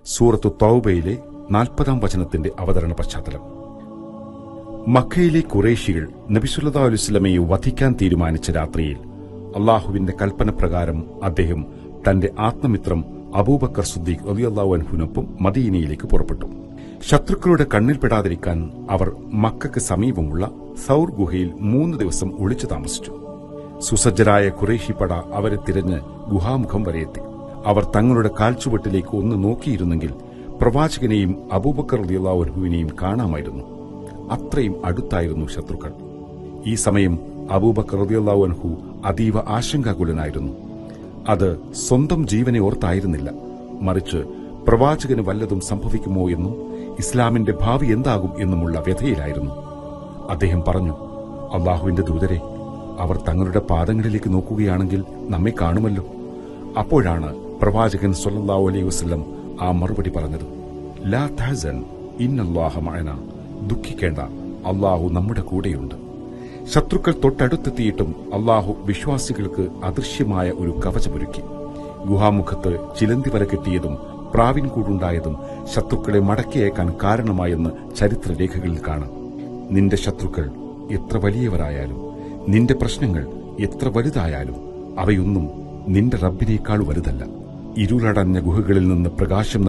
സൂറത്തു തൗബയിലെ 40-ാം വചനത്തിന്റെ അവതരണ പശ്ചാത്തലം. മക്കയിലെ ഖുറൈശികൾ നബി സല്ലല്ലാഹു അലൈഹി വസല്ലമയെ വധിക്കാൻ തീരുമാനിച്ച രാത്രിയിൽ അള്ളാഹുവിന്റെ കൽപ്പന പ്രകാരം അദ്ദേഹം തന്റെ ആത്മമിത്രം അബൂബക്കർ സിദ്ദീഖ് റളിയല്ലാഹു അൻഹുവിനൊപ്പം മദീനയിലേക്ക് പുറപ്പെട്ടു. ശത്രുക്കളുടെ കണ്ണിൽപ്പെടാതിരിക്കാൻ അവർ മക്കയ്ക്ക് സമീപമുള്ള സൗർ ഗുഹയിൽ 3 ദിവസം ഒളിച്ചു താമസിച്ചു. സുസജ്ജരായ ഖുറൈശി പട അവരെ തിരഞ്ഞ് ഗുഹാമുഖം വരെയെത്തി. അവർ തങ്ങളുടെ കാൽച്ചുവട്ടിലേക്ക് ഒന്ന് നോക്കിയിരുന്നെങ്കിൽ പ്രവാചകനെയും അബൂബക്കർ റളിയല്ലാഹു അൻഹുവിനെയും കാണാമായിരുന്നു. അത്രയും അടുത്തായിരുന്നു ശത്രുക്കൾ. ഈ സമയം അബൂബക്കർ റളിയല്ലാഹു അൻഹു അതീവ ആശങ്കാകുലനായിരുന്നു. അത് സ്വന്തം ജീവനെ ഓർത്തായിരുന്നില്ല, മറിച്ച് പ്രവാചകന് വല്ലതും സംഭവിക്കുമോ എന്നും ഇസ്ലാമിന്റെ ഭാവി എന്താകും എന്നുമുള്ള വ്യഥയിലായിരുന്നു. അദ്ദേഹം പറഞ്ഞു, അള്ളാഹുവിന്റെ ദൂതരെ, അവർ തങ്ങളുടെ പാദങ്ങളിലേക്ക് നോക്കുകയാണെങ്കിൽ നമ്മെ കാണുമല്ലോ. അപ്പോഴാണ് പ്രവാചകൻ സ്വല്ലല്ലാഹു അലൈഹി വസല്ലം ആ മറുപടി പറഞ്ഞത്, ലാ തഹ്സൻ ഇന്നല്ലാഹ മഅനാ, ദുഃഖിക്കേണ്ട, അള്ളാഹു നമ്മുടെ കൂടെയുണ്ട്. ശത്രുക്കൾ തൊട്ടടുത്തെത്തിയിട്ടും അള്ളാഹു വിശ്വാസികൾക്ക് അദൃശ്യമായ ഒരു കവചമൊരുക്കി. ഗുഹാമുഖത്ത് ചിലന്തി വല കെട്ടിയതും പ്രാവിൻകൂടുണ്ടായതും ശത്രുക്കളെ മടക്കിയേക്കാൻ കാരണമായെന്ന് ചരിത്രരേഖകളിൽ കാണാം. നിന്റെ ശത്രുക്കൾ എത്ര വലിയവരായാലും, നിന്റെ പ്രശ്നങ്ങൾ എത്ര വലുതായാലും അവയൊന്നും നിന്റെ റബ്ബിനേക്കാൾ വലുതല്ല. ഇരുളടഞ്ഞ ഗുഹകളിൽ നിന്ന് പ്രകാശം